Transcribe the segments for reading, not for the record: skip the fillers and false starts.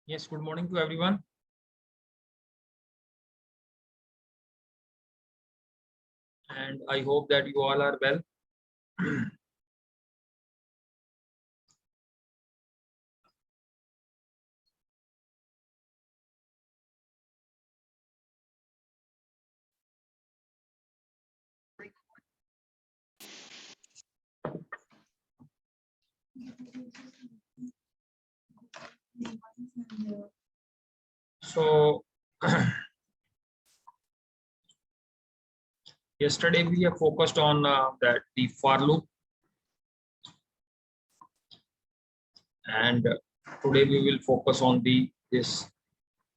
Yes, good morning to everyone. And I hope that you all are well. So yesterday we have focused on the for loop, and today we will focus on this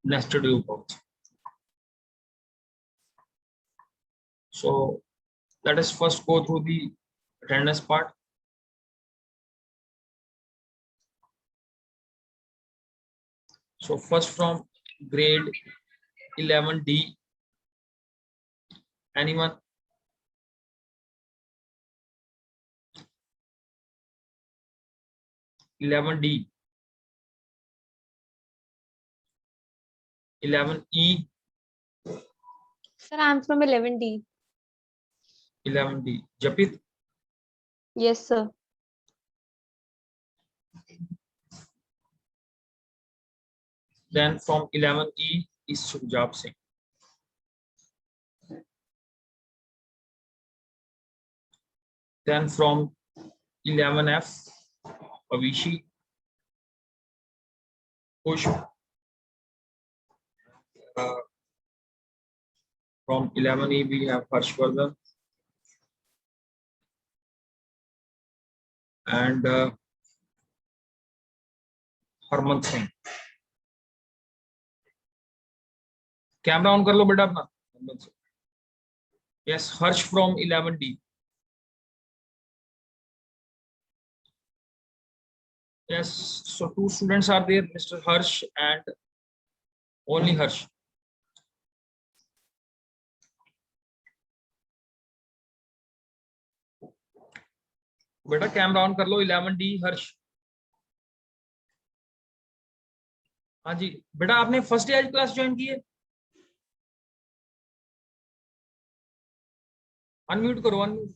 nested loop also. So let us first go through the attendance part. So first from grade 11D, anyone? (11D), 11E, Sir, I'm from 11D. 11D. Japit? Yes, sir. Then from 11E is Sukhjab Singh. Then from 11F, Avishi, Pushp. From 11E we have Harshvardhan and Harman Singh. Camera on कर लो बेटा अपना. Yes, Harsh from 11D. Yes, so two students are there, Mr. Harsh and only Harsh. बेटा camera on कर लो. 11D हर्ष. हाँ जी बेटा, आपने first day आज class join की है? अनम्यूट करो, unmute.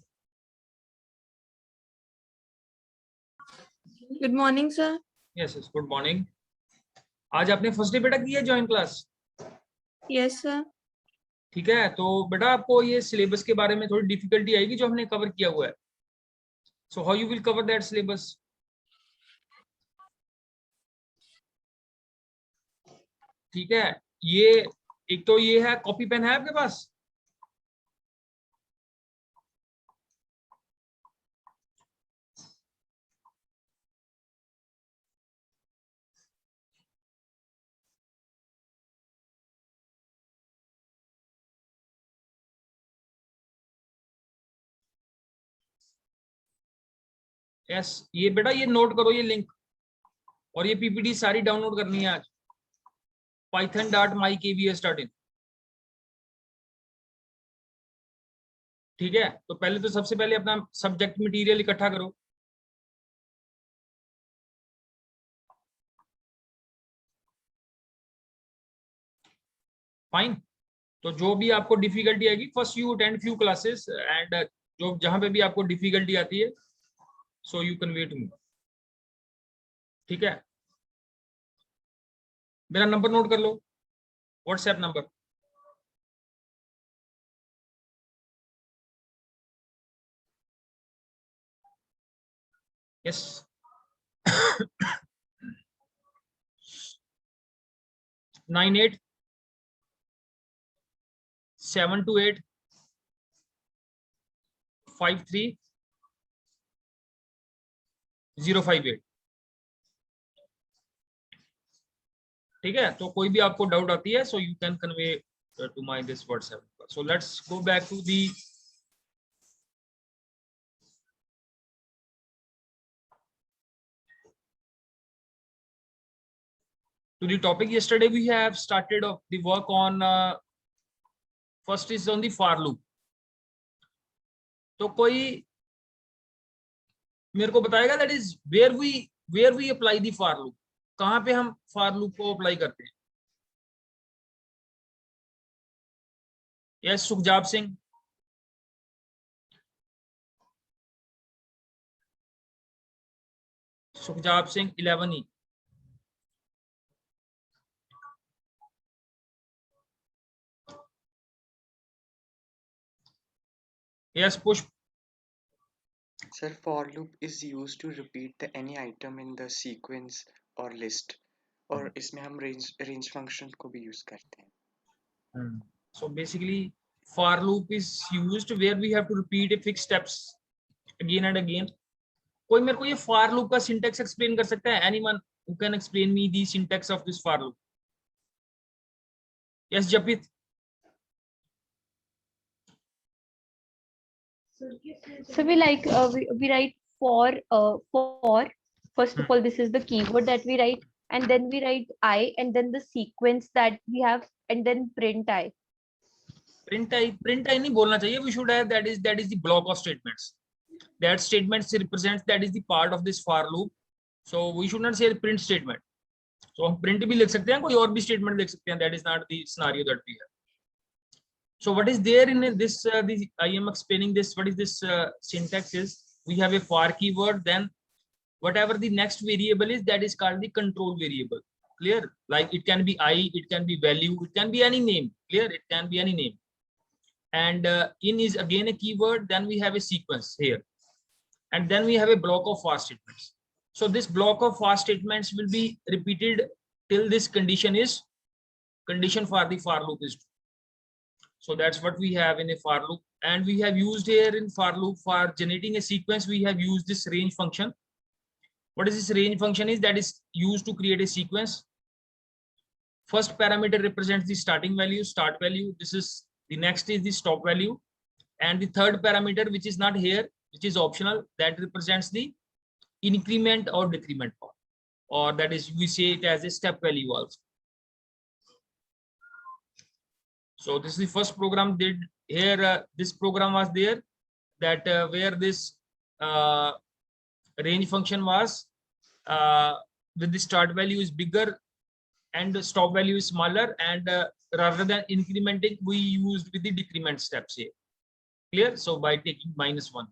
Good morning, sir. Yes yes, good morning. आज आपने फर्स्ट डे बेटा की है ज्वाइन क्लास? Yes, sir. ठीक है, तो बेटा आपको ये सिलेबस के बारे में थोड़ी डिफिकल्टी आएगी जो हमने कवर किया हुआ है. So how you will cover that syllabus? ठीक है, ये एक तो ये है, कॉपी पेन है आपके पास? यस, ये बेटा ये नोट करो ये लिंक, और ये पीपीटी सारी डाउनलोड करनी है आज. python.mykvs.in. ठीक है, तो पहले तो सबसे पहले अपना सब्जेक्ट मटेरियल इकट्ठा करो. फाइन. तो जो भी आपको डिफिकल्टी आएगी, first you attend few classes and जो जहां पे भी आपको डिफिकल्टी आती है, so you convey to me. ठीक है, मेरा नंबर नोट कर लो, व्हाट्सएप नंबर. यस 98 728 53058. ठीक है, तो कोई भी आपको डाउट आती है, so you can convey to my this WhatsApp. So let's go back to the topic. Yesterday we have started of the work on first is on the for loop. तो कोई मेरे को बताएगा that is where we apply the for loop. कहाँ पे हम for loop को apply करते हैं? यस सुखजाब सिंह। सुखजाब सिंह 11 ही। यस पुष्प। Sir, for loop is used to repeat the any item in the sequence or list. और इसमें हम range function को भी use करते हैं. So basically for loop is used where we have to repeat a fixed steps again and again. कोई मेरे को ये for loop का syntax explain कर सकता है? Anyone who can explain me the syntax of this for loop? Yes Japit. So we we write for first of all this is the keyword that we write, and then we write I, and then the sequence that we have, and then print I. Print I नहीं बोलना चाहिए. We should have that is the block of statements. That statements represents that is the part of this for loop. So we should not say print statement. So हम print भी लिख सकते हैं, कोई और भी statement लिख सकते हैं. That is not the scenario that we have. So what is there in this? I am explaining this. What is this syntax is? We have a for keyword, then whatever the next variable is, that is called the control variable. Clear? Like it can be I, it can be value, it can be any name. Clear? It can be any name. And in is again a keyword. Then we have a sequence here, and then we have a block of for statements. So this block of for statements will be repeated till this condition for the for loop is true. So that's what we have in a for loop, and we have used here in for loop for generating a sequence. We have used this range function. What is this range function is? That is used to create a sequence. First parameter represents the starting value, start value. This is the next is the stop value, and the third parameter, which is not here, which is optional, that represents the increment or decrement part, or that is we say it as a step value also. So this is the first program did here. This program was there that where this range function was with the start value is bigger and the stop value is smaller, and rather than incrementing, we used with the decrement steps here. Clear? So by taking -1.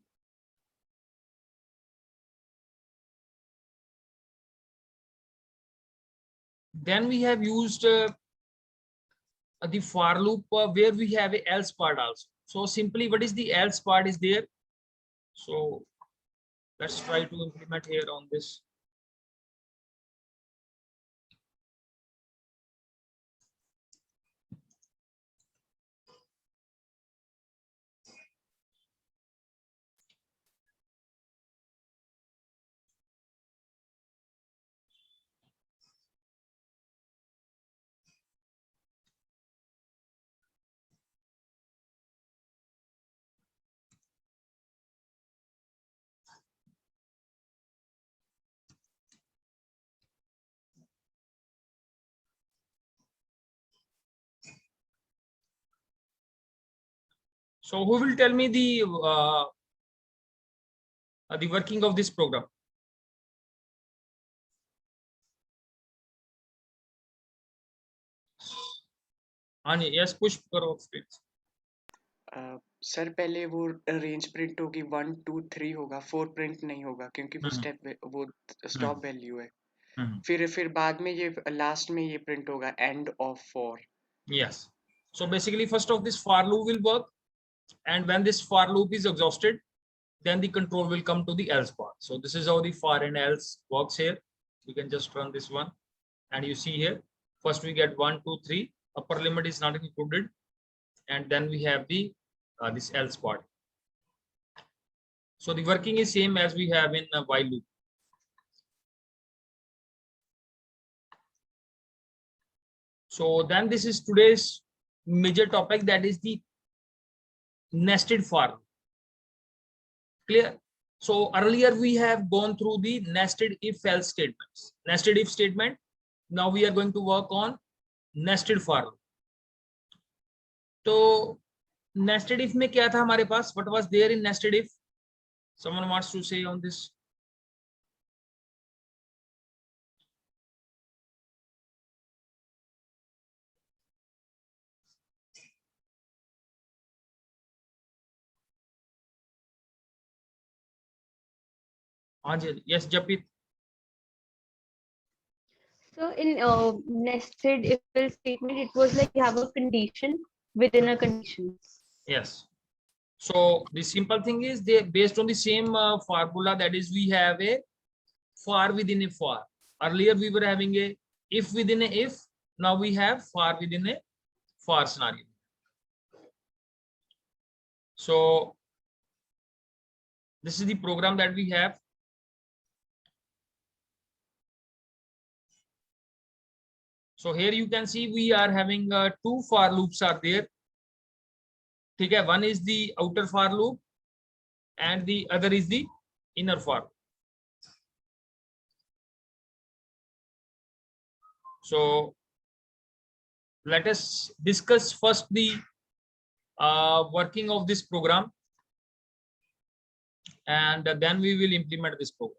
Then we have used the for loop where we have a else part also. So simply what is the else part is there. So let's try to implement here on this. So who will tell me the working of this program? Yes, push करो please. Sir पहले वो range print होगी 1 2 3 होगा, 4 print नहीं होगा क्योंकि वो stop value है. फिर बाद में ये लास्ट में ये प्रिंट होगा end of for. Yes. So basically first of this for loop will work, and when this for loop is exhausted, then the control will come to the else part. So this is how the for and else works here. We can just run this one, and you see here first we get 1 2 3, upper limit is not included, and then we have the this else part. So the working is same as we have in while loop. So then this is today's major topic, that is the nested for. Clear? So earlier we have gone through the nested if else statements. Nested if statement. Now we are going to work on nested for. तो nested if में क्या था हमारे पास? What was there in nested if? Someone wants to say on this? हाँ जी, yes Japit. So in nested if else statement, it was like you have a condition within a condition. Yes. So the simple thing is they based on the same formula, that is we have a for within a for. Earlier we were having a if within a if. Now we have for within a for scenario. So this is the program that we have. So here you can see we are having two for loops are there. ठीक है, one is the outer for loop and the other is the inner for. So let us discuss first the working of this program, and then we will implement this program.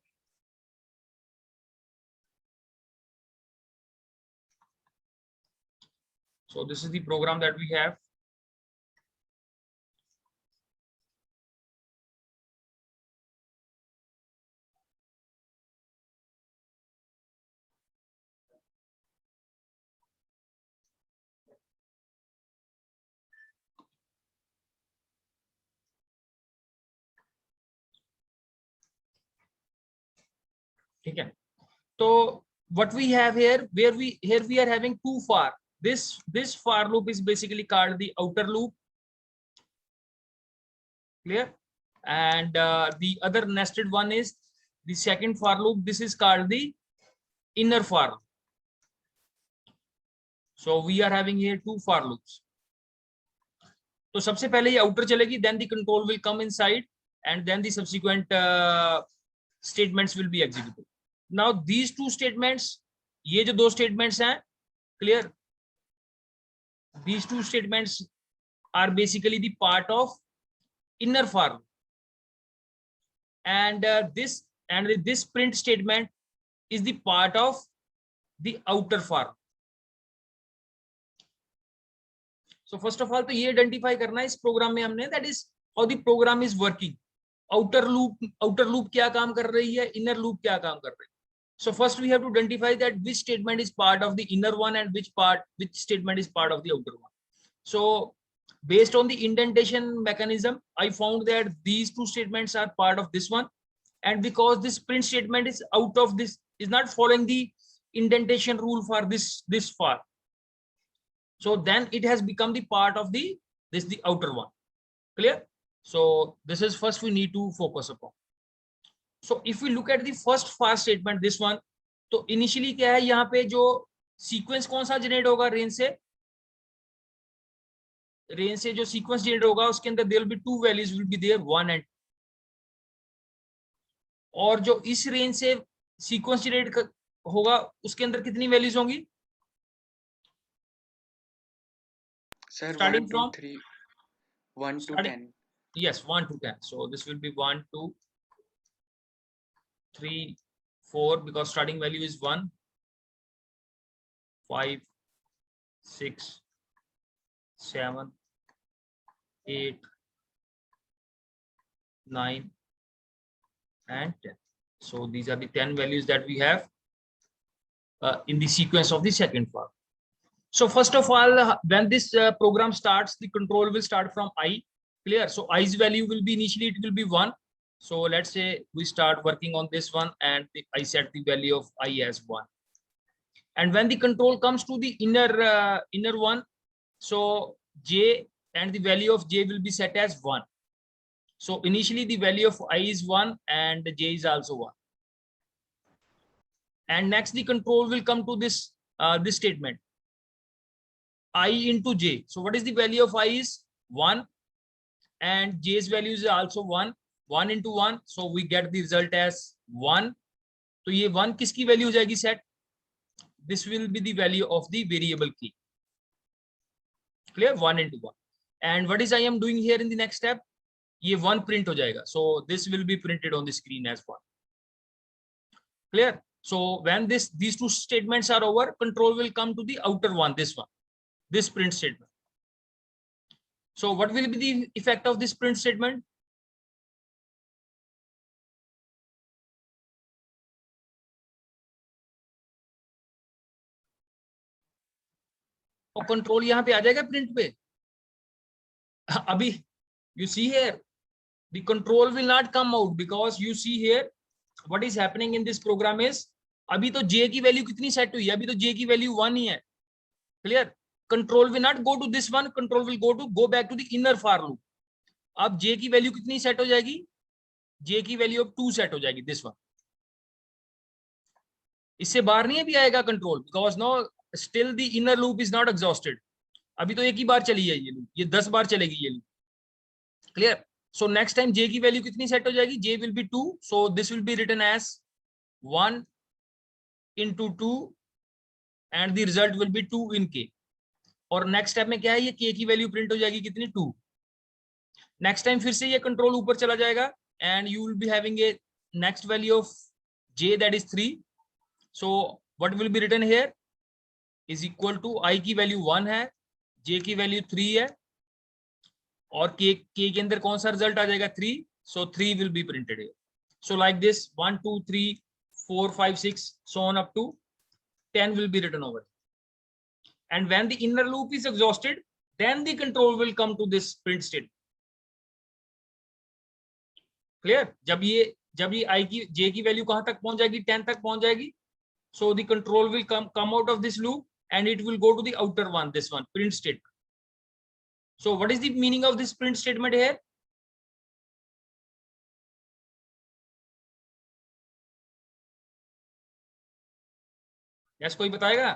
So this is the program that we have. ठीक है, तो what we have here, where we are having two for. This for loop is basically called the outer loop. Clear? And the other nested one is the second for loop. This is called the inner for loop. So we are having here two for loops. तो सबसे पहले ये outer चलेगी, then the control will come inside, and then the subsequent statements will be executed. Now these two statements, ये जो दो statements हैं, clear? These two statements are basically the part of inner for loop, and this print statement is the part of the outer for loop. So first of all तो ये identify करना है इस program में हमने, that is how the program is working. outer loop क्या काम कर रही है, inner loop क्या काम कर रही है. So first we have to identify that which statement is part of the inner one and which statement is part of the outer one. So based on the indentation mechanism, I found that these two statements are part of this one, and because this print statement is out of this, is not following the indentation rule for this for, so then it has become the part of the outer one. Clear? So this is first we need to focus upon. So if we look at the first for statement, this one, तो initially क्या है, यहाँ पे जो sequence कौन सा generate होगा, range से जो sequence generate होगा उसके अंदर there will be two values will be there, 1 and 2. और जो इस range से sequence generate होगा उसके अंदर कितनी values होंगी? Sir, Starting 1 from 2 3 1 to starting, 10. yes, 1 to 10. So this will be 1 2 3 4, because starting value is 1 5 6 7 8 9 and 10. So these are the 10 values that we have in the sequence of the second for. So first of all, when this program starts, the control will start from I. Clear? So i's value will be initially it will be 1. So let's say we start working on this one, and I set the value of I as 1. And when the control comes to the inner one, so j and the value of j will be set as 1. So initially the value of I is 1 and j is also 1. And next the control will come to this this statement, I into j. So what is the value of I is 1 and j's value is also 1. 1 into 1, so we get the result as 1. तो ये 1 किसकी value हो जाएगी set? This will be the value of the variable key. Clear? 1 into 1. And what is I am doing here in the next step? ये 1 print हो जाएगा. So this will be printed on the screen as 1. Clear? So when these two statements are over, control will come to the outer one, this one, this print statement. So what will be the effect of this print statement? और control यहाँ पे आ जाएगा print पे। अभी you see here the control will not come out because you see here what is happening in this program is अभी तो j की value कितनी सेट हुई है, अभी तो j की वैल्यू 1 ही है, clear. Control will not go to this one, control will go back to the inner for loop. अब j की वैल्यू कितनी सेट हो जाएगी, j की वैल्यू अब 2 सेट हो जाएगी, दिस वन। इससे बाहर नहीं अभी आएगा control, because know still the inner loop is not exhausted. अभी तो एक ही बार चली है ये लूप, ये 10 बार चलेगी ये loop, clear. So next time j की वैल्यू कितनी सेट हो जाएगी, j will be 2, so this will be written as 1 into 2 and the result will be 2 in k। और नेक्स्ट स्टेप में क्या है, ये k की वैल्यू प्रिंट हो जाएगी कितनी, 2। नेक्स्ट टाइम फिर से ये कंट्रोल ऊपर चला जाएगा and you will be having a next value of j that is 3। So what will be written here is equal to i की वैल्यू 1 है, j की वैल्यू 3 है, और k के अंदर कौन सा रिजल्ट आ जाएगा, 3। सो 3 will be printed here. So like this 1 2 3 4 5 6 so on up to 10 will be written over, and when the inner loop is exhausted then the control will come to this print state, clear। जब ये i की j की value कहां तक पहुंच जाएगी, 10 तक पहुंच जाएगी, so the control will come out of this loop and it will go to the outer one, this one, print statement। so what is the meaning of this print statement here? yes, कोई बताएगा?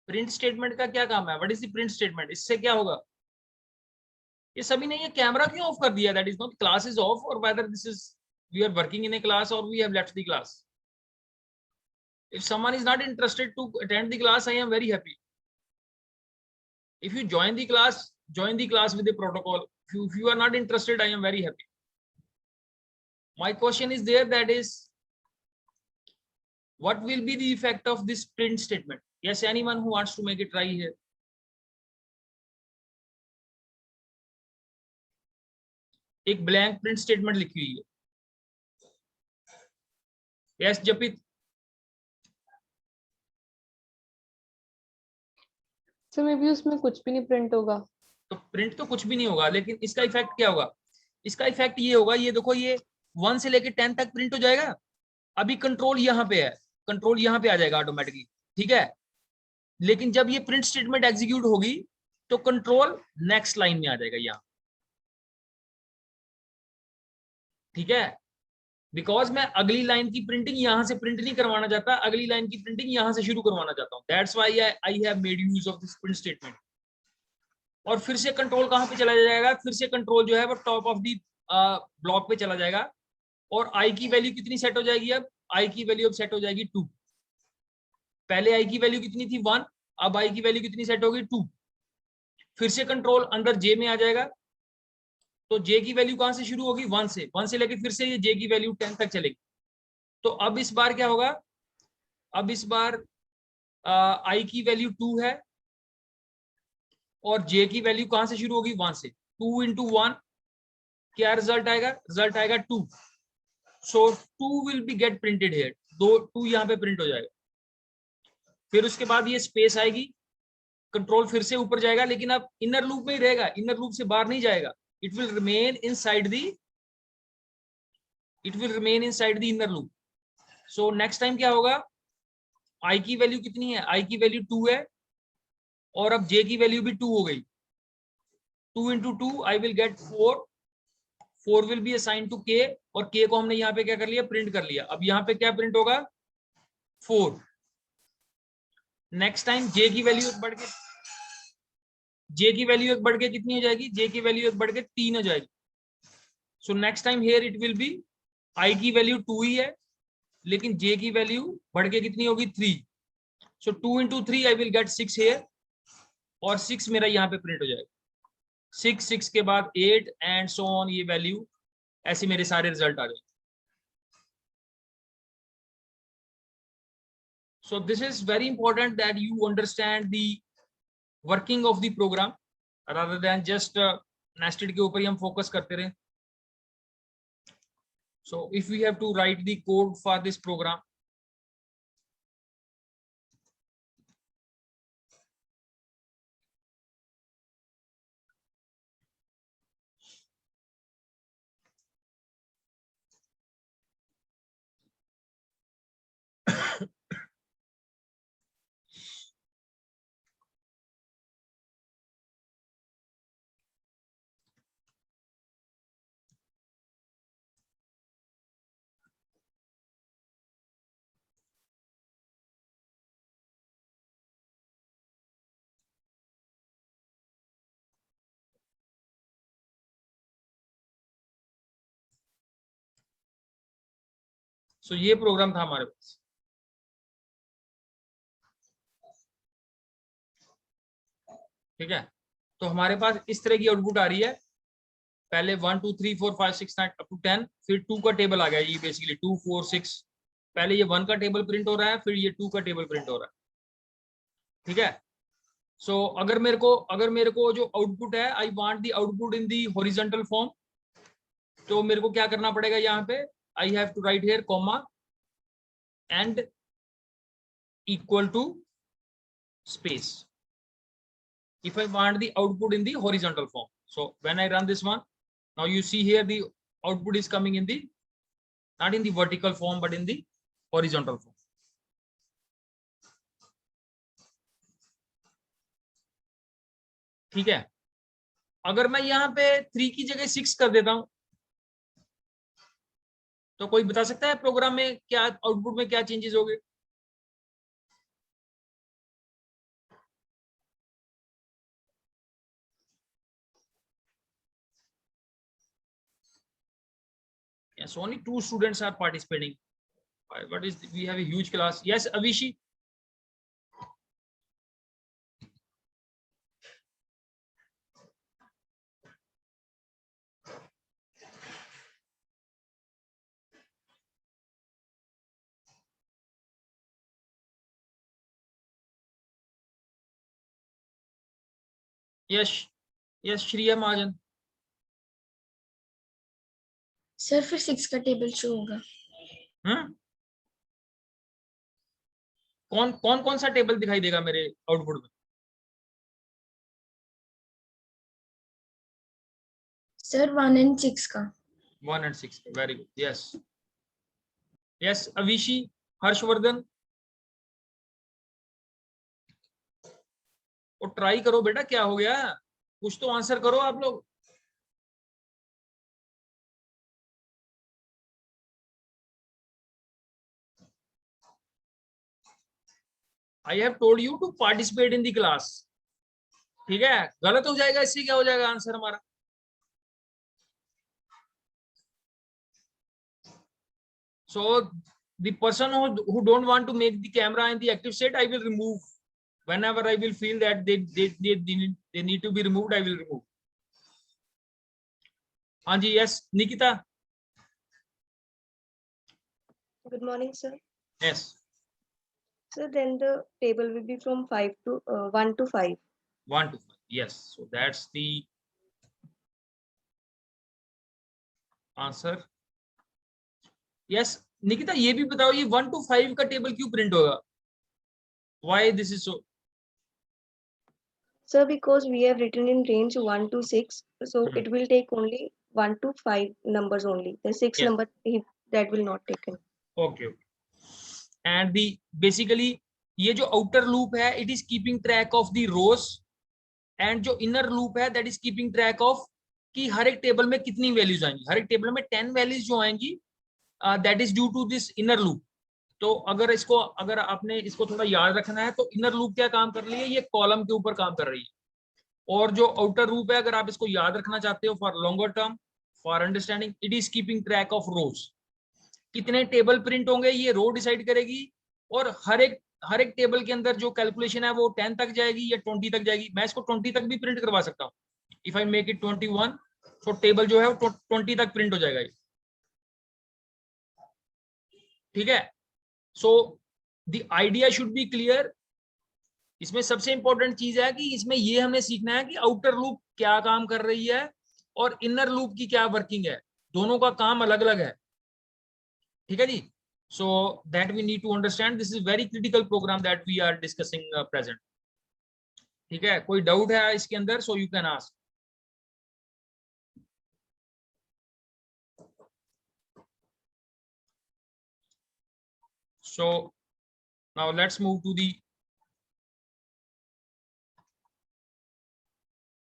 Print statement का क्या काम है, what is the print statement, इससे क्या होगा? ये सभी ने ये कैमरा क्यों ऑफ कर दिया, that is not class is off, और whether this is we are working in a class और we have left the class. if someone is not interested to attend the class, I am very happy. if you join the class with the protocol. If you are not interested, I am very happy. My question is there, that is what will be the effect of this print statement? Yes, anyone who wants to make it try here? एक blank print statement लिखी हुई है। Yes जपित। So may be उसमें कुछ भी नहीं print होगा। तो प्रिंट तो कुछ भी नहीं होगा, लेकिन इसका इफेक्ट क्या होगा, इसका इफेक्ट ये होगा, ये देखो ये 1 से लेके 10 तक प्रिंट हो जाएगा। अभी कंट्रोल यहाँ पे है, कंट्रोल यहाँ पे आ जाएगा ऑटोमेटिकली, ठीक है। लेकिन जब ये प्रिंट स्टेटमेंट एग्जीक्यूट होगी तो कंट्रोल नेक्स्ट लाइन में आ जाएगा यहाँ, ठीक है। बिकॉज मैं अगली लाइन की प्रिंटिंग यहां से प्रिंट नहीं करवाना चाहता, अगली लाइन की प्रिंटिंग यहां से शुरू करवाना चाहता हूं। That's why I have made use of this print statement. और फिर से कंट्रोल कहां पे चला जाएगा, फिर से कंट्रोल जो है वो टॉप ऑफ दी ब्लॉक पे चला जाएगा, और आई की वैल्यू कितनी सेट हो जाएगी, अब आई की वैल्यू अब सेट हो जाएगी 2। पहले आई की वैल्यू कितनी थी, 1, अब आई की वैल्यू कितनी सेट होगी, 2। फिर से कंट्रोल अंदर जे में आ जाएगा, तो जे की वैल्यू कहां से शुरू होगी, 1 से, 1 से लेके फिर से ये जे की वैल्यू 10 तक चलेगी। तो अब इस बार क्या होगा, अब इस बार आई की वैल्यू 2 है और जे की वैल्यू कहां से शुरू होगी, 1 से। 2 into 1 क्या रिजल्ट आएगा, रिजल्ट आएगा 2। So 2 will be get printed here, 2 यहाँ पे प्रिंट हो जाएगा। फिर उसके बाद ये स्पेस आएगी, कंट्रोल फिर से ऊपर जाएगा, लेकिन अब इनर लूप में ही रहेगा, इनर लूप से बाहर नहीं जाएगा। it will remain inside the inner loop। so next time क्या होगा, i की वैल्यू कितनी है, i की वैल्यू 2 है, और अब j की वैल्यू भी 2 हो गई। 2 into 2 I will get 4 will be assigned to k, और k को हमने यहाँ पे क्या कर लिया, प्रिंट कर लिया। अब यहाँ पे क्या प्रिंट होगा, 4। नेक्स्ट टाइम j की वैल्यू बढ़ के कितनी हो जाएगी, j की वैल्यू बढ़ के 3 हो जाएगी। सो next time here it will be i की वैल्यू 2 ही है, लेकिन j की वैल्यू बढ़ के कितनी होगी, 3। सो 2 into 3 I will get 6 here, और 6 मेरा यहाँ पे प्रिंट हो जाएगा। 6 के बाद 8 एंड सो ऑन, ये वैल्यू ऐसे मेरे सारे रिजल्ट आ जाएंगे। So this is very important that you understand the working of the program, rather than just nested के ऊपर ही हम फोकस करते रहे। so if we have to write the code for this program, सो ये प्रोग्राम था हमारे पास। ठीक है, तो हमारे पास इस तरह की आउटपुट आ रही है, पहले 1 2 3 4 5 6 9 अप टू 10, फिर 2 का टेबल आ गया, ये बेसिकली 2 4 6, पहले ये 1 का टेबल प्रिंट हो रहा है, फिर ये 2 का टेबल प्रिंट हो रहा है। ठीक है, सो अगर मेरे को जो आउटपुट है, I want the output in the horizontal form, तो मेरे को क्या करना पड़ेगा, यहाँ पे I have to write here comma and equal to space if I want the output in the horizontal form. So when I run this one, now you see here the output is coming in the, not in the vertical form but in the horizontal form. ठीक है, अगर मैं यहाँ पे 3 की जगह 6 कर देता हूं, तो कोई बता सकता है प्रोग्राम में क्या आउटपुट में क्या चेंजेस हो गए? Yes, only 2 students are participating. What is we have a huge class. Yes, Avishi. Yes, Shriya Mahajan. Sir फिर 6 का टेबल शो होगा। कौन सा टेबल दिखाई देगा मेरे आउटपुट में? सर 1 and 6 का। 1 and 6 का, very good. Yes Avishi, Harshvardhan, और ट्राई करो बेटा, क्या हो गया, कुछ तो आंसर करो आप लोग। I have told you to participate in the class. ठीक है, गलत हो जाएगा, इससे क्या हो जाएगा आंसर हमारा? So the person who don't want to make the camera in the active state, I will remove. Whenever I will feel that they need to be removed, I will remove. हाँ जी, yes, Nikita. Good morning, sir. Yes. So then the table will be from 1 to 5. 1 to 5. Yes. So that's the answer. Yes, Nikita, ये भी बताओ, ये 1 to 5 का table क्यों print होगा? Why this is so? Sir, because we have written in range 1 to 6, so it will take only 1 to 5 numbers only. The 6 Yes. number that will not take in. Okay. And the basically ये जो outer loop है, it is keeping track of the rows, and जो inner loop है, that is keeping track of कि हर एक table में कितनी values आएंगी। हर एक टेबल में 10 वैल्यूज जो आएंगी, that is due to this inner loop. तो अगर आपने इसको थोड़ा याद रखना है, तो इनर लूप क्या काम कर रही है, ये कॉलम के ऊपर काम कर रही है। और जो आउटर लूप है, अगर आप इसको याद रखना चाहते हो for longer term, for understanding, it is keeping track of रोज। कितने टेबल प्रिंट होंगे ये रो डिसाइड करेगी, और हर एक टेबल के अंदर जो कैलकुलेशन है वो 10 तक जाएगी या 20 तक जाएगी। मैं इसको 20 तक भी प्रिंट करवा सकता हूँ। इफ आई मेक इट 21, तो टेबल जो है वो 20 तक प्रिंट हो जाएगा। ठीक है, so the idea should be clear. इसमें सबसे इंपॉर्टेंट चीज है कि इसमें ये हमें सीखना है कि आउटर लूप क्या काम कर रही है और इनर लूप की क्या वर्किंग है, दोनों का काम अलग अलग है। ठीक है जी, so that we need to understand, this is very critical program that we are discussing present. ठीक है, कोई डाउट है इसके अंदर, so you can ask. So now let's move to the,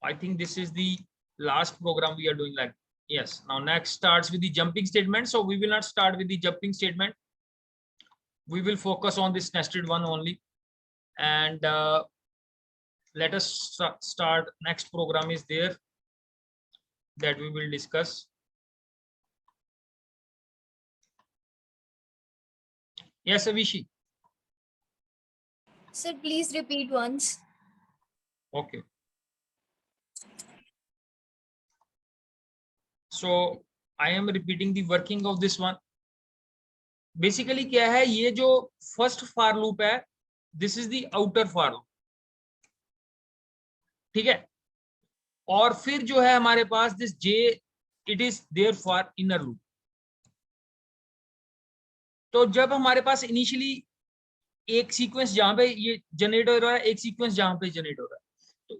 I think this is the last program we are doing, like, yes. Now next starts with the jumping statement. So we will not start with the jumping statement. We will focus on this nested one only. And let us start. Next program is there that we will discuss. Yes, Avishi. Sir, please repeat once. Okay. So I am repeating the working of this one. Basically क्या है, ये जो first for loop है, this is the outer for loop, ठीक है। और फिर जो है हमारे पास this J, it is there for inner loop. तो जब हमारे पास इनिशियली एक सीक्वेंस जहां पे ये जनरेट हो रहा है, एक सीक्वेंस जहां पे जनरेट हो रहा है, तो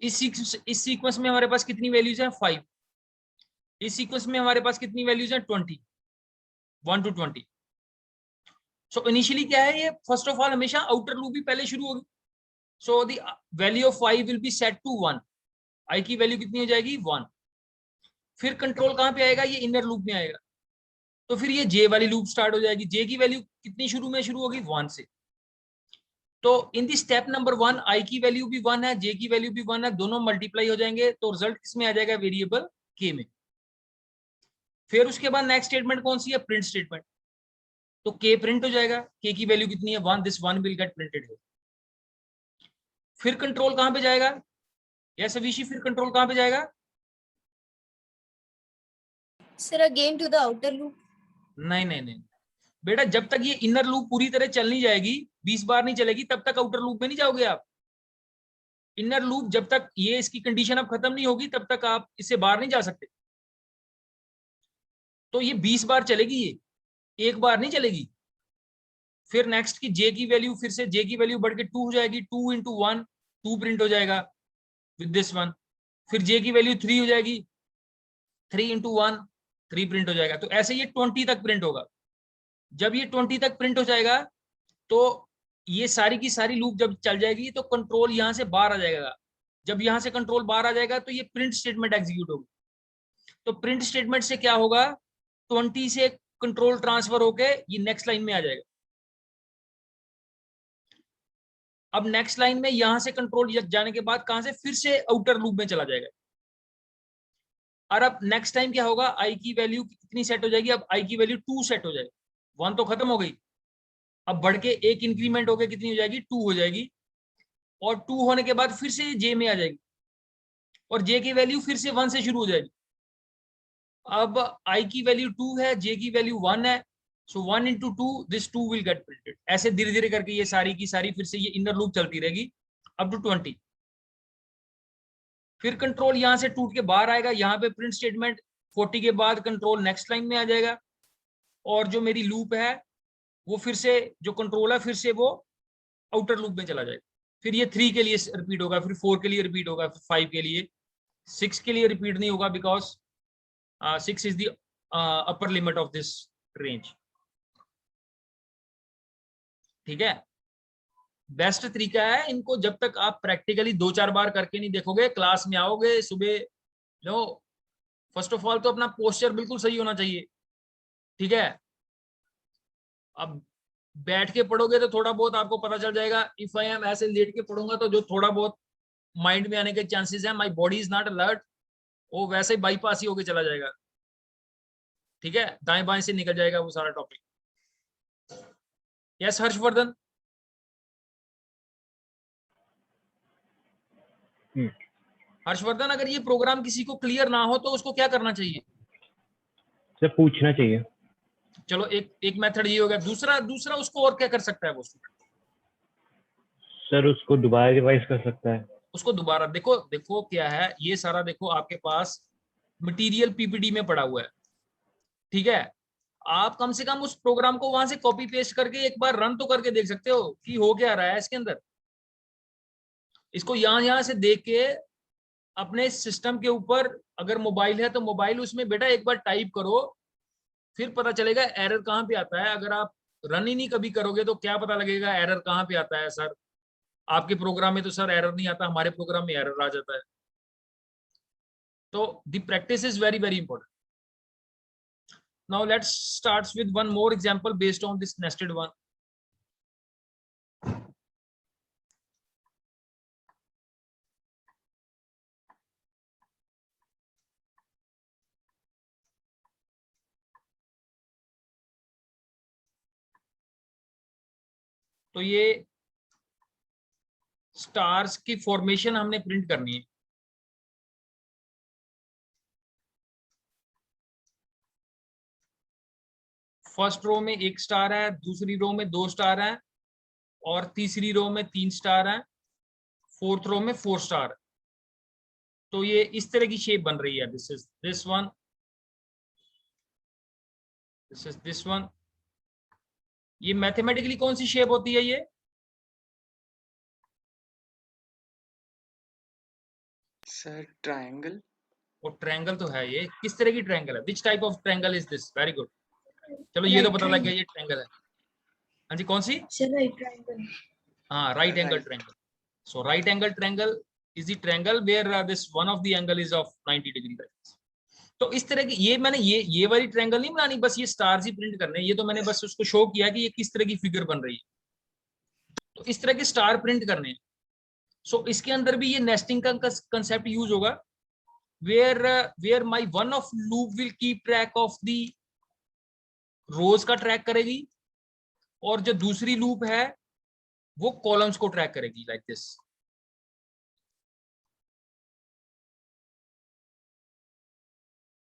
इस सीक्वेंस में हमारे पास कितनी वैल्यूज है? 5। इस सीक्वेंस में हमारे पास कितनी वैल्यूज है? 20, 1 to 20। सो इनिशियली क्या है, ये फर्स्ट ऑफ ऑल हमेशा आउटर लूप ही पहले शुरू होगी। So the value of 5 will be set to 1। I की वैल्यू कितनी हो जाएगी? 1। फिर कंट्रोल कहां पे आएगा? ये इनर लूप में आएगा। तो फिर ये जे वाली लूप स्टार्ट हो जाएगी। जे की वैल्यू कितनी शुरू में शुरू होगी? 1 से। तो इन दी स्टेप नंबर 1 आई की वैल्यू भी 1 है, जे की वैल्यू भी 1 है, दोनों मल्टीप्लाई हो जाएंगे, तो रिजल्ट किसमें आ जाएगा? वेरिएबल के में। फिर उसके बाद नेक्स्ट स्टेटमेंट कौन सी है? Print statement. तो के प्रिंट हो जाएगा। के की वैल्यू कितनी है? 1। This 1 will get printed. फिर कंट्रोल कहां पे जाएगा? यस अविशी, फिर कंट्रोल कहां पे जाएगा? Sir, again to the outer loop. नहीं नहीं नहीं बेटा, जब तक ये इनर लूप पूरी तरह चल नहीं जाएगी, 20 बार नहीं चलेगी, तब तक आउटर लूप में नहीं जाओगे आप। इनर लूप जब तक ये इसकी कंडीशन अब खत्म नहीं होगी, तब तक आप इससे बाहर नहीं जा सकते। तो ये 20 बार चलेगी, ये एक बार नहीं चलेगी। फिर नेक्स्ट की जे की वैल्यू, फिर से जे की वैल्यू बढ़ के 2 हो जाएगी। 2 into 1 2 प्रिंट हो जाएगा विद दिस वन। फिर जे की वैल्यू 3 हो जाएगी। 3 into 1 3 प्रिंट हो जाएगा। तो ऐसे ये 20 तक प्रिंट होगा। जब ये 20 तक प्रिंट हो जाएगा, तो ये सारी की सारी लूप जब चल जाएगी, तो कंट्रोल यहां से बाहर आ जाएगा। जब यहां से कंट्रोल बाहर आ जाएगा, तो ये प्रिंट स्टेटमेंट एग्जीक्यूट होगी। तो प्रिंट स्टेटमेंट से क्या होगा? 20 से कंट्रोल ट्रांसफर होके ये नेक्स्ट लाइन में आ जाएगा। अब नेक्स्ट लाइन में यहां से कंट्रोल जाने के बाद कहां से? फिर से आउटर लूप में चला जाएगा। और अब नेक्स्ट टाइम क्या होगा? आई की वैल्यू कितनी सेट हो जाएगी? अब आई की वैल्यू 2 सेट हो जाएगी। 1 तो खत्म हो गई, अब बढ़ के एक इंक्रीमेंट होकर कितनी हो जाएगी? 2 हो जाएगी। और 2 होने के बाद फिर से जे में आ जाएगी, और जे की वैल्यू फिर से 1 से शुरू हो जाएगी। अब आई की वैल्यू 2 है, जे की वैल्यू 1 है। सो 1 into 2 this 2 will get printed. ऐसे धीरे धीरे करके ये सारी की सारी फिर से ये इनर लूप चलती रहेगी अप टू 20। फिर कंट्रोल यहां से टूट के बाहर आएगा, यहाँ पे प्रिंट स्टेटमेंट 40 के बाद कंट्रोल नेक्स्ट लाइन में आ जाएगा। और जो मेरी लूप है वो फिर से, जो कंट्रोल है फिर से वो आउटर लूप में चला जाएगा। फिर ये 3 के लिए रिपीट होगा, फिर 4 के लिए रिपीट होगा, फिर 5 के लिए। 6 के लिए रिपीट नहीं होगा, because 6 is the upper limit of this range. ठीक है, बेस्ट तरीका है इनको, जब तक आप प्रैक्टिकली 2-4 बार करके नहीं देखोगे, क्लास में आओगे सुबह नो, फर्स्ट ऑफ ऑल तो अपना पोस्चर बिल्कुल सही होना चाहिए। ठीक है, अब बैठ के पढ़ोगे तो थोड़ा बहुत आपको पता चल जाएगा। इफ आई एम ऐसे लेट के पढ़ूंगा, तो जो थोड़ा बहुत माइंड में आने के चांसेस हैं, my body is not alert, वो वैसे ही बाईपास ही होके चला जाएगा। ठीक है, दाएं बाएं से निकल जाएगा वो सारा टॉपिक। यस हर्षवर्धन। हर्षवर्धन, अगर ये प्रोग्राम किसी को क्लियर ना हो, तो उसको क्या करना चाहिए? सर पूछना चाहिए। चलो, एक मेथड ये हो गया। दूसरा दूसरा उसको और क्या कर सकता है वो स्टूडेंट? सर उसको दोबारा रिवाइज कर सकता है। उसको दोबारा देखो, देखो क्या है ये सारा, देखो आपके पास मटेरियल पीपीटी में पड़ा हुआ है। ठीक है, आप कम से कम उस प्रोग्राम को वहां से कॉपी पेस्ट करके एक बार रन तो करके देख सकते हो कि हो क्या रहा है इसके अंदर। इसको यहां से देख के अपने सिस्टम के ऊपर, अगर मोबाइल है तो मोबाइल, उसमें बेटा एक बार टाइप करो, फिर पता चलेगा एरर कहाँ पे आता है। अगर आप रन ही नहीं कभी करोगे, तो क्या पता लगेगा एरर कहाँ पे आता है? सर आपके प्रोग्राम में तो सर एरर नहीं आता, हमारे प्रोग्राम में एरर आ जाता है। तो the practice is very very important. now let's start with one more example based on this nested one. तो ये स्टार्स की फॉर्मेशन हमने प्रिंट करनी है। फर्स्ट रो में 1 स्टार है, दूसरी रो में 2 स्टार है, और तीसरी रो में 3 स्टार है, फोर्थ रो में 4 स्टार है। तो ये इस तरह की शेप बन रही है। This is this one, this is this one. ये मैथमेटिकली कौन सी शेप होती है ये? Sir triangle. और ट्रायंगल तो है। ये किस तरह की ट्रायंगल है? Which type of triangle is this? Very good, चलो ये तो Right पता लग गया triangle. ये ट्रायंगल है। हाँ जी, कौन सी? Sir, right triangle. हाँ, right angle Right. Triangle. So right angle triangle is the triangle where this one of the angle is of 90 degree right? तो इस तरह की ये मैंने ये वाली ट्रायंगल नहीं बनानी, बस ये स्टार्स ही प्रिंट करने हैं। ये तो मैंने बस उसको शो किया कि ये किस तरह की फिगर बन रही है। तो इस तरह के स्टार प्रिंट करने हैं। सो इसके अंदर भी ये नेस्टिंग का कंसेप्ट यूज होगा, where my one of loop will keep track of the rows का ट्रैक करेगी, और जो दूसरी लूप है वो कॉलम्स को ट्रैक करेगी, लाइक दिस।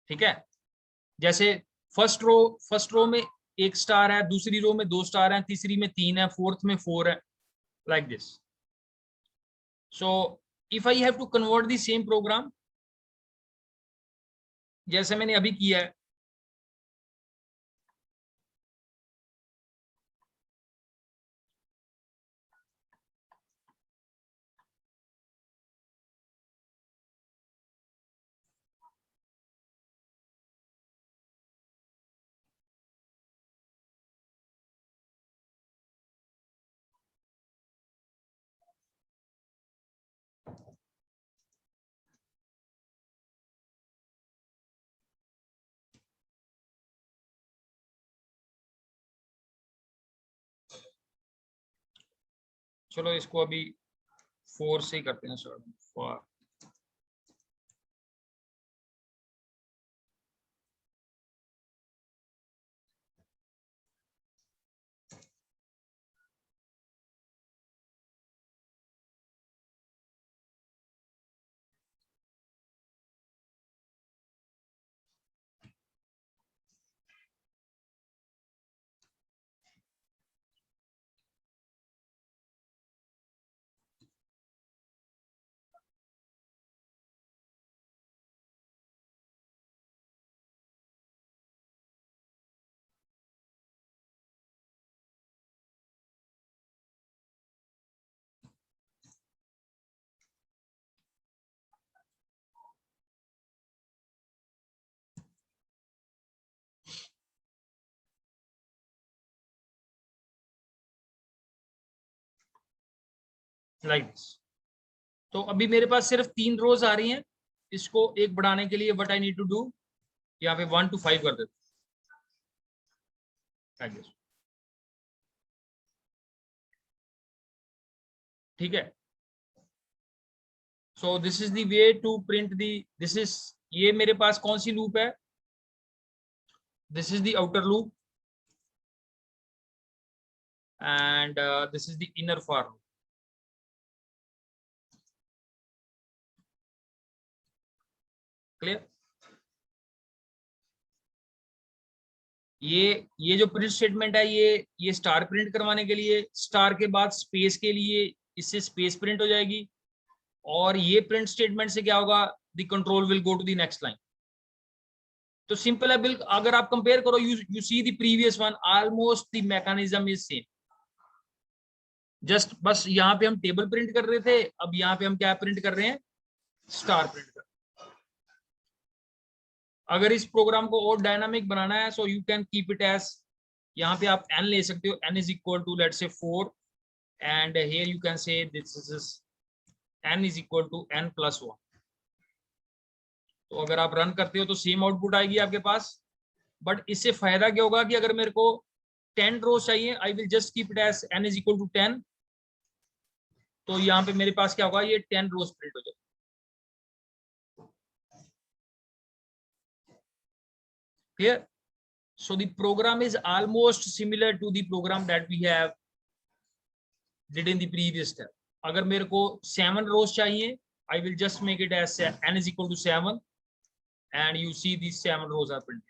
ठीक है, जैसे फर्स्ट रो में 1 स्टार है, दूसरी रो में 2 स्टार है, तीसरी में 3 है, फोर्थ में 4 है, like this. So if I have to convert the same program जैसे मैंने अभी किया है, चलो इसको अभी 4 से ही करते हैं सर। 4 like this. तो अभी मेरे पास सिर्फ 3 रोज आ रही हैं। इसको एक बढ़ाने के लिए what I need to do, यहाँ पे 1 to 5 कर देते हैं। ठीक है, so this is the way to print the, this is, ये मेरे पास कौन सी लूप है? This is the outer loop and this is the inner for loop. Clear? ये जो प्रिंट स्टेटमेंट है, ये स्टार प्रिंट करवाने के लिए, स्टार के बाद स्पेस के लिए इससे स्पेस प्रिंट हो जाएगी, और ये प्रिंट स्टेटमेंट से क्या होगा, the control will go to the next line. तो सिंपल है बिल्कुल। अगर आप कंपेयर करो, you see the previous one, almost the mechanism is same. Just बस यहाँ पे हम टेबल प्रिंट कर रहे थे, अब यहाँ पे हम क्या प्रिंट कर रहे हैं, स्टार प्रिंट कर। अगर इस प्रोग्राम को और डायनामिक बनाना है, so you can keep it as, यहाँ पे आप n ले सकते हो, n is equal to let's say 4, and here you can say this is n is equal to n plus 1। तो अगर आप रन करते हो तो सेम आउटपुट आएगी आपके पास। बट इससे फायदा क्या होगा कि अगर मेरे को 10 रोज चाहिए, I will just keep it as n is equal to 10। तो यहाँ पे मेरे पास क्या होगा, ये 10 रोज प्रिंट हो जाएगा। Clear? So the program is almost similar to the program that we have did in the previous step. अगर मेरे को 7 rows चाहिए, I will just make it as n is equal to 7, and you see these 7 rows are printed.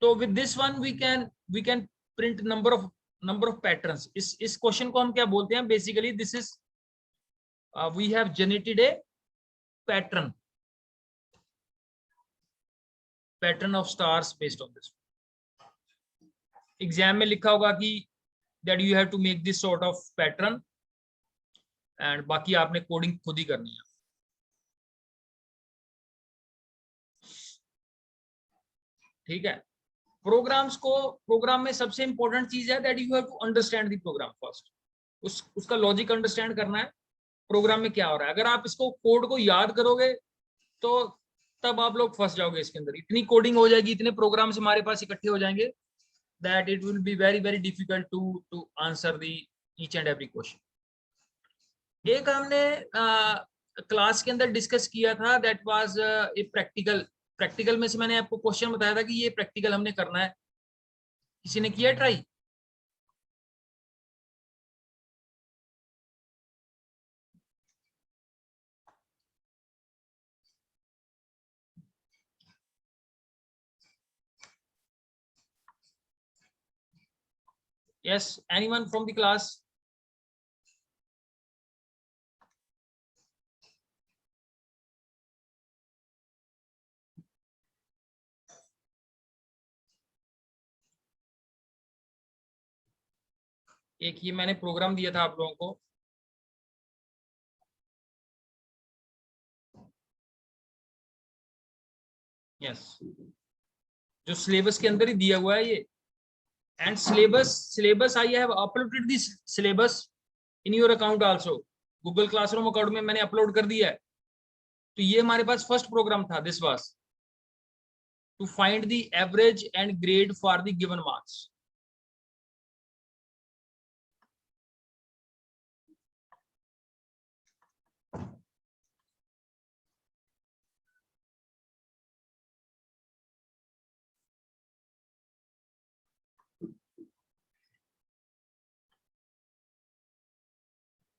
So with this one we can print number of patterns. इस question को हम क्या बोलते हैं? Basically this is we have generated a pattern of stars based on this. Exam में लिखा होगा कि that you have to make this sort of pattern, and बाकी आपने कोडिंग खुद ही करनी है. ठीक है. प्रोग्राम में सबसे इंपॉर्टेंट चीज है that you have to understand the program first. उसका लॉजिक अंडरस्टैंड करना है, प्रोग्राम में क्या हो रहा है. अगर आप इसको कोड को याद करोगे तो तब आप लोग फंस जाओगे इसके अंदर. इतनी कोडिंग हो जाएगी, इतने प्रोग्राम्स हमारे पास इकट्ठे हो जाएंगे that it will be very very difficult to answer the each and every question. एक हमने क्लास के अंदर डिस्कस किया था, that was a प्रैक्टिकल में से मैंने आपको क्वेश्चन बताया था कि ये प्रैक्टिकल हमने करना है. किसी ने किया try? Yes, anyone from the class? एक ये मैंने प्रोग्राम दिया था आप लोगों को. यस, जो सिलेबस के अंदर ही दिया हुआ है ये. And syllabus I have uploaded this syllabus in your account also. Google Classroom account में मैंने अपलोड कर दिया है. तो ये हमारे पास फर्स्ट प्रोग्राम था. This was to find the average and grade for the given marks.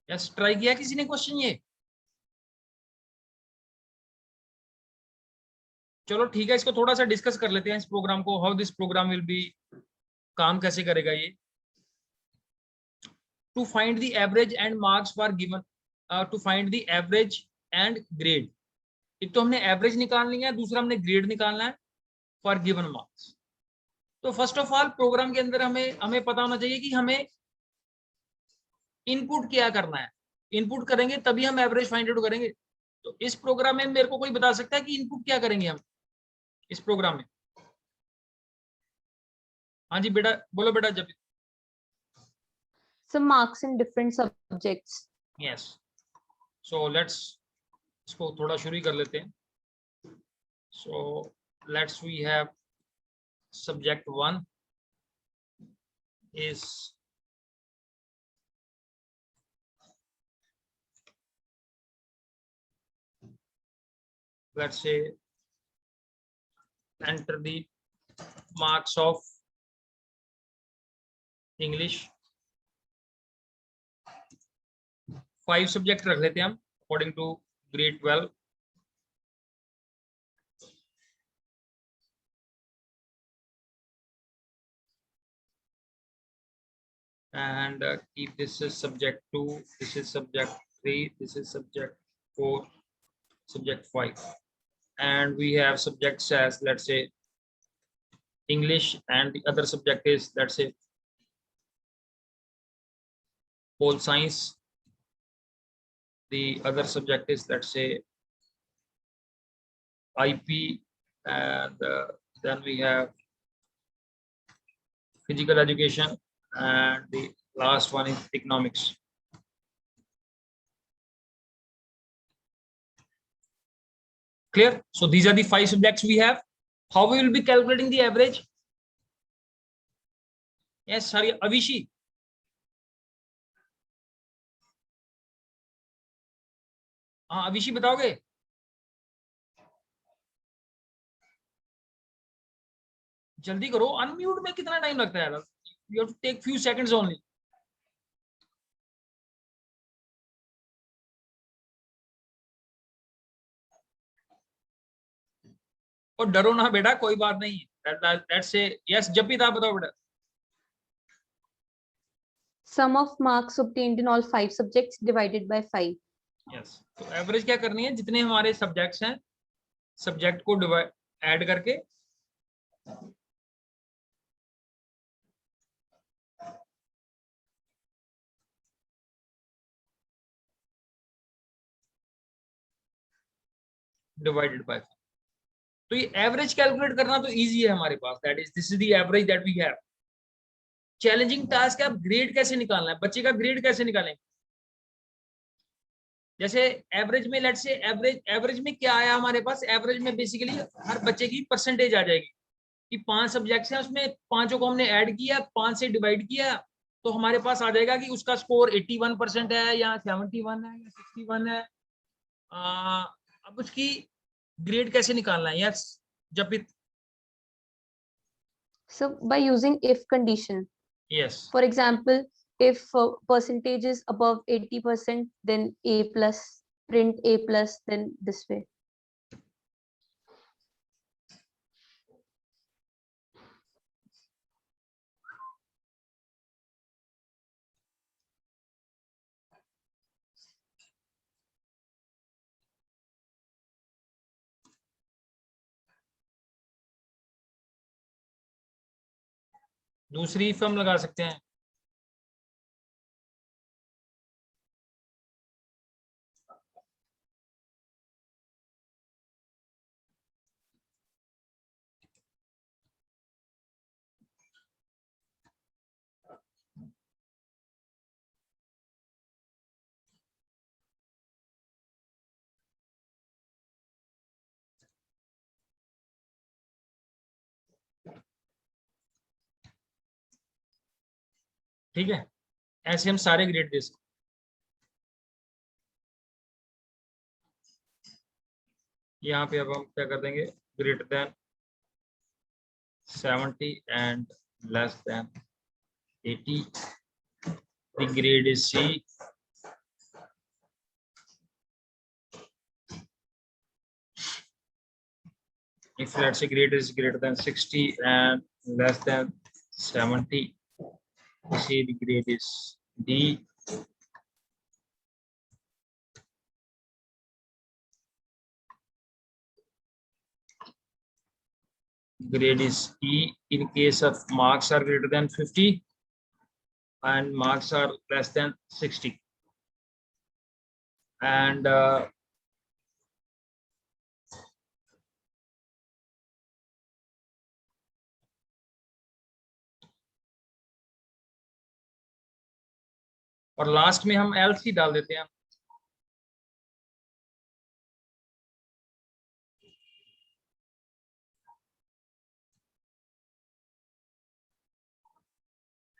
Yes, try किया किसी ने क्वेश्चन ये? चलो ठीक है, इसको थोड़ा सा डिस्कस कर लेते हैं इस प्रोग्राम को. How this program will be, काम कैसे करेगा ये. To find the average and marks for given, to find the average and grade. एक तो हमने एवरेज निकाल लिया है, दूसरा हमने ग्रेड निकालना है फॉर गिवन मार्क्स. तो फर्स्ट ऑफ ऑल प्रोग्राम के अंदर हमें पता होना चाहिए कि हमें इनपुट क्या करना है. इनपुट करेंगे तभी हम एवरेज फाइंड आउट करेंगे. तो इस प्रोग्राम में मेरे को कोई बता सकता है कि इनपुट क्या करेंगे हम इस प्रोग्राम में? हाँ जी बेटा, बोलो बेटा. जब Some marks in different subjects. Yes, so let's इसको थोड़ा शुरू ही कर लेते हैं. So let's we have subject 1 is let's say enter the marks of English. 5 subject रख लेते हैं हम according to grade 12. And keep this is subject 2, this is subject 3, this is subject 4, subject 5, and we have subjects as let's say English, and the other subject is let's say pole science. The other subject is let's say IP, and then we have physical education, and the last one is economics. Clear? So these are the 5 subjects we have. How we will be calculating the average? Yes, sorry, Avishi. हाँ अविशी बताओगे? जल्दी करो, unmute में कितना time लगता है? You have to take few seconds only. और डरो ना बेटा, कोई बात नहीं है। लेट्स से यस, जब भी था बताओ बेटा। Sum of marks obtained in all 5 subjects divided by 5. Yes, तो एवरेज क्या करनी है, जितने हमारे सब्जेक्ट्स हैं सब्जेक्ट को डिवाइड ऐड करके डिवाइडेड बाय। तो ये एवरेज कैलकुलेट करना तो इजी है हमारे पास, that is this is the average that we have. Challenging task है, अब ग्रेड कैसे निकालना है, बच्चे का ग्रेड कैसे निकालेंगे। जैसे एवरेज में लेट्स से एवरेज में क्या आया हमारे पास, एवरेज में बेसिकली हर बच्चे की परसेंटेज आ जाएगी कि 5 सब्जेक्ट्स हैं, उसमें 5 को हमने ऐड किया, 5 से डिवाइड किया, तो हमारे पास आ जाएगा कि उसका स्कोर 81% है या 71 है या 61 है। अब उसकी ग्रेड कैसे निकालना है, yes Japit. So by using if condition, yes, for example, if percentage is above 80%, then A plus, print A plus, then this way. दूसरी इफ हम लगा सकते हैं। ठीक है, ऐसे हम सारे ग्रेड दे सकते। यहाँ पे अब हम क्या कर देंगे, greater than 70 and less than 80, the grade is C, if let's say grade is greater than 60 and less than 70, we see the grade is D. Grade is E in case of marks are greater than 50 and marks are less than 60. And और last में हम else he डाल देते हैं।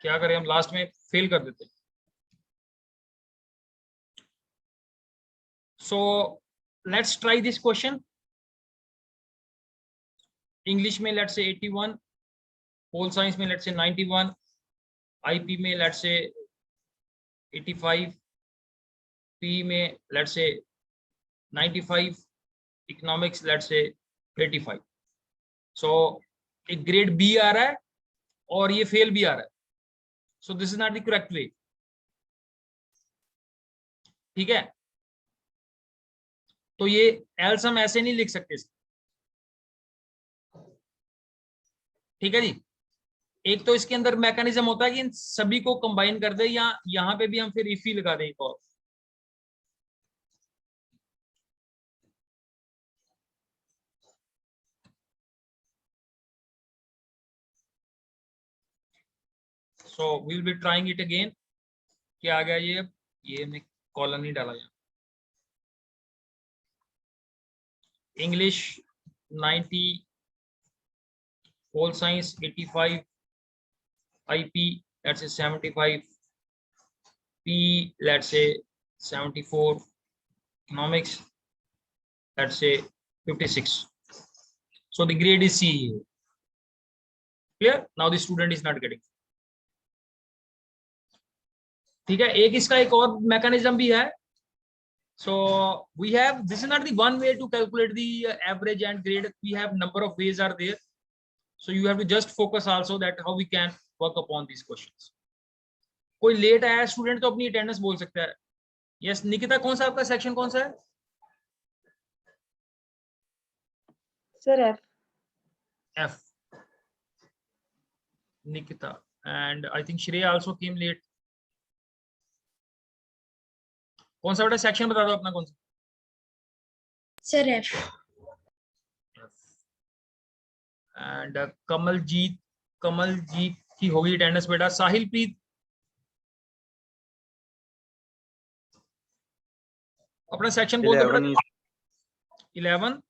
क्या करें, हम last में फेल कर देते हैं। So let's try this question. English में let's say 81, Pol Science में let's say 91, IP में let's say 85, PE में let's say 95, Economics let's say 85. So एक ग्रेड B आ रहा है और ये फेल भी आ रहा है, so this is not the correct way. ठीक है, तो ये एल्स हम ऐसे नहीं लिख सकते। ठीक है जी, एक तो इसके अंदर मैकेनिज्म होता है कि इन सभी को कंबाइन कर दे, या यहाँ पे भी हम फिर इफ ही लगा दें एक और। So we will be trying it again. क्या आ गया ये हमने कॉलन नहीं डाला यहाँ। English 90, Pol Science 85, IP let's say 75, PE let's say 74, Economics let's say 56. So the grade is C here. Clear? Now the student is not getting. ठीक है, एक इसका एक और मैकेनिज्म भी है So we have, this is not the one way to calculate the average and grade. We have number of ways are there. So you have to just focus also that how we can work upon these questions. कोई late आया student तो अपनी attendance बोल सकता है. Yes Nikita, कौन सा आपका सेक्शन कौन सा है? Sir, F. F. Nikita, and I think Shreya also came late. कौन सा बेटा सेक्शन बता दो अपना कौन सा? Sir, F. एंड कमलजीत की होगी अटेंडेंस बेटा. साहिल प्रीत, अपना सेक्शन बोल दो बेटा. 11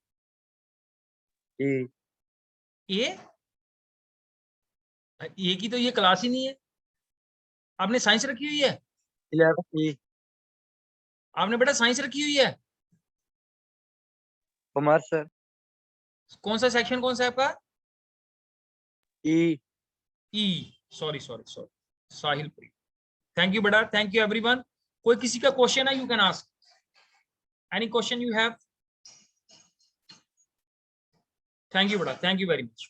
ए की तो ये क्लास ही नहीं है. आपने साइंस रखी हुई है? 11 आपने बेटा साइंस रखी हुई है? Commerce sir. कौन सा सेक्शन कौन सा है आपका? E. Sorry Sahil Preet. Thank you बेटा, थैंक यू एवरीवन. कोई किसी का क्वेश्चन है, you can ask any question you have. Thank you बेटा, थैंक यू वेरी मच.